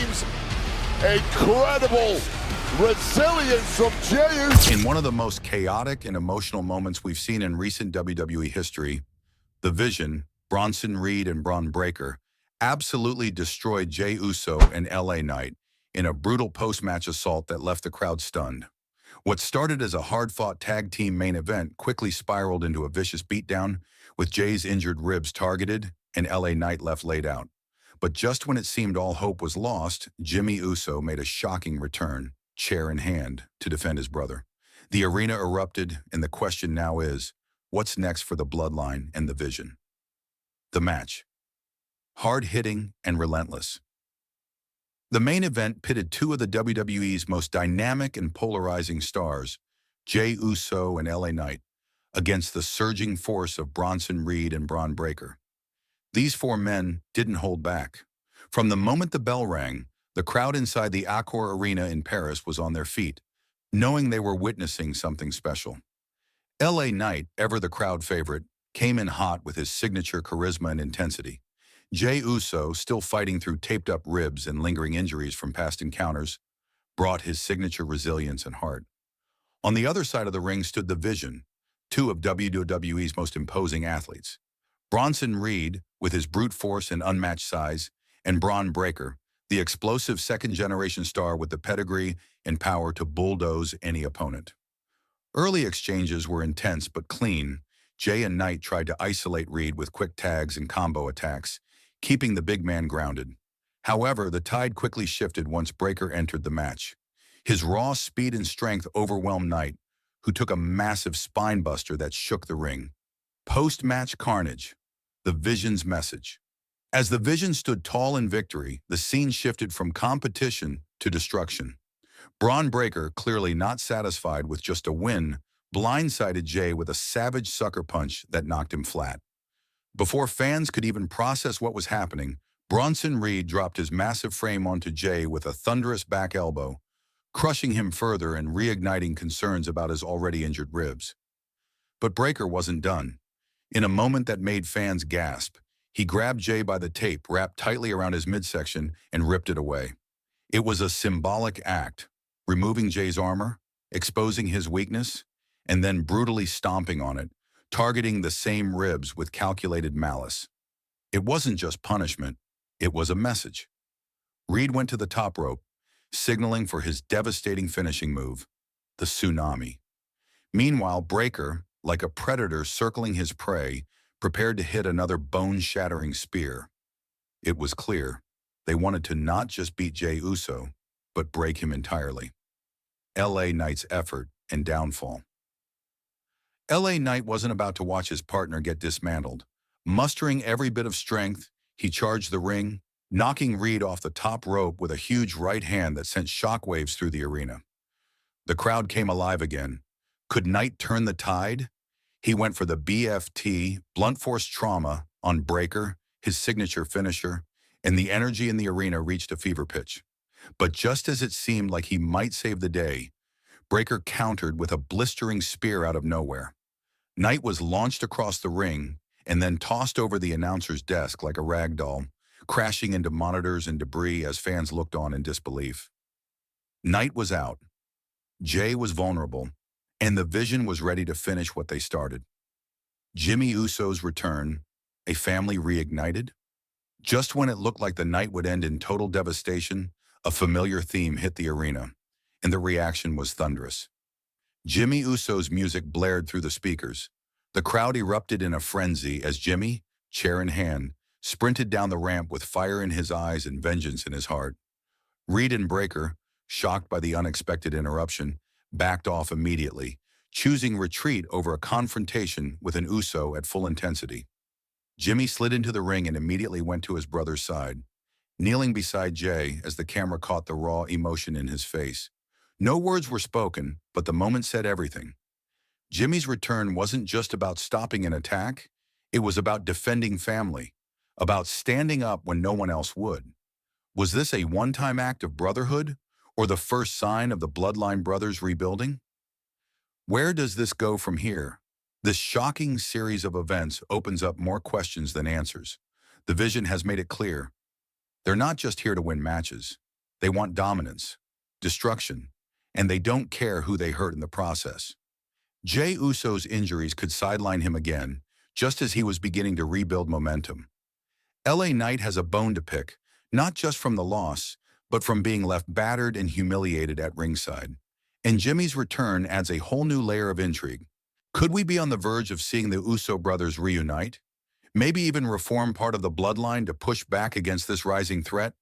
teams. Incredible resilience from Jey Uso. In one of the most chaotic and emotional moments we've seen in recent WWE history, The Vision, Bronson Reed and Braun Breaker absolutely destroyed Jey Uso and LA Knight in a brutal post-match assault that left the crowd stunned. What started as a hard-fought tag team main event quickly spiraled into a vicious beatdown, with Jey's injured ribs targeted and LA Knight left laid out. But just when it seemed all hope was lost, Jimmy Uso made a shocking return, chair in hand, to defend his brother. The arena erupted, and the question now is, what's next for the Bloodline and the Vision? The match. Hard-hitting and relentless. The main event pitted two of the WWE's most dynamic and polarizing stars, Jey Uso and LA Knight, against the surging force of Bronson Reed and Braun Breaker. These four men didn't hold back. From the moment the bell rang, the crowd inside the Accor Arena in Paris was on their feet, knowing they were witnessing something special. LA Knight, ever the crowd favorite, came in hot with his signature charisma and intensity. Jey Uso, still fighting through taped-up ribs and lingering injuries from past encounters, brought his signature resilience and heart. On the other side of the ring stood the Vision, two of WWE's most imposing athletes. Bronson Reed, with his brute force and unmatched size, and Braun Breaker, the explosive second-generation star with the pedigree and power to bulldoze any opponent. Early exchanges were intense but clean. Jey and Knight tried to isolate Reed with quick tags and combo attacks, keeping the big man grounded. However, the tide quickly shifted once Breaker entered the match. His raw speed and strength overwhelmed Knight, who took a massive spine buster that shook the ring. Post-match carnage. The Vision's message. As the Vision stood tall in victory, the scene shifted from competition to destruction. Braun Breaker, clearly not satisfied with just a win, blindsided Jey with a savage sucker punch that knocked him flat. Before fans could even process what was happening, Bronson Reed dropped his massive frame onto Jey with a thunderous back elbow, crushing him further and reigniting concerns about his already injured ribs. But Breaker wasn't done. In a moment that made fans gasp, he grabbed Jey by the tape wrapped tightly around his midsection and ripped it away. It was a symbolic act, removing Jey's armor, exposing his weakness, and then brutally stomping on it, targeting the same ribs with calculated malice. It wasn't just punishment, it was a message. Reed went to the top rope, signaling for his devastating finishing move, the tsunami. Meanwhile, Breaker, like a predator circling his prey, prepared to hit another bone-shattering spear. It was clear they wanted to not just beat Jey Uso, but break him entirely. LA Knight's effort and downfall. LA Knight wasn't about to watch his partner get dismantled. Mustering every bit of strength, he charged the ring, knocking Reed off the top rope with a huge right hand that sent shockwaves through the arena. The crowd came alive again. Could Knight turn the tide? He went for the BFT, blunt force trauma, on Breaker, his signature finisher, and the energy in the arena reached a fever pitch. But just as it seemed like he might save the day, Breaker countered with a blistering spear out of nowhere. Knight was launched across the ring and then tossed over the announcer's desk like a rag doll, crashing into monitors and debris as fans looked on in disbelief. Knight was out. Jey was vulnerable, and the Vision was ready to finish what they started. Jimmy Uso's return, a family reignited? Just when it looked like the night would end in total devastation, a familiar theme hit the arena, and the reaction was thunderous. Jimmy Uso's music blared through the speakers. The crowd erupted in a frenzy as Jimmy, chair in hand, sprinted down the ramp with fire in his eyes and vengeance in his heart. Reed and Breaker, shocked by the unexpected interruption, backed off immediately, choosing retreat over a confrontation with an Uso at full intensity. Jimmy slid into the ring and immediately went to his brother's side, kneeling beside Jey as the camera caught the raw emotion in his face. No words were spoken, but the moment said everything. Jimmy's return wasn't just about stopping an attack, it was about defending family, about standing up when no one else would. Was this a one-time act of brotherhood, or the first sign of the Bloodline brothers rebuilding? Where does this go from here? This shocking series of events opens up more questions than answers. The Vision has made it clear. They're not just here to win matches. They want dominance, destruction, and they don't care who they hurt in the process. Jey Uso's injuries could sideline him again, just as he was beginning to rebuild momentum. LA Knight has a bone to pick, not just from the loss, but from being left battered and humiliated at ringside. And Jimmy's return adds a whole new layer of intrigue. Could we be on the verge of seeing the Uso brothers reunite? Maybe even reform part of the bloodline to push back against this rising threat?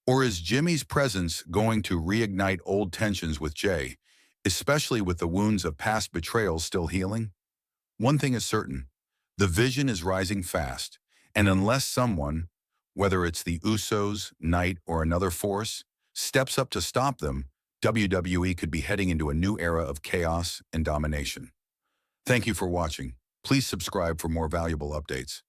Or is Jimmy's presence going to reignite old tensions with Jey, especially with the wounds of past betrayals still healing? One thing is certain, the vision is rising fast, and unless someone, whether it's the Usos, Knight, or another force, steps up to stop them, WWE could be heading into a new era of chaos and domination. Thank you for watching. Please subscribe for more valuable updates.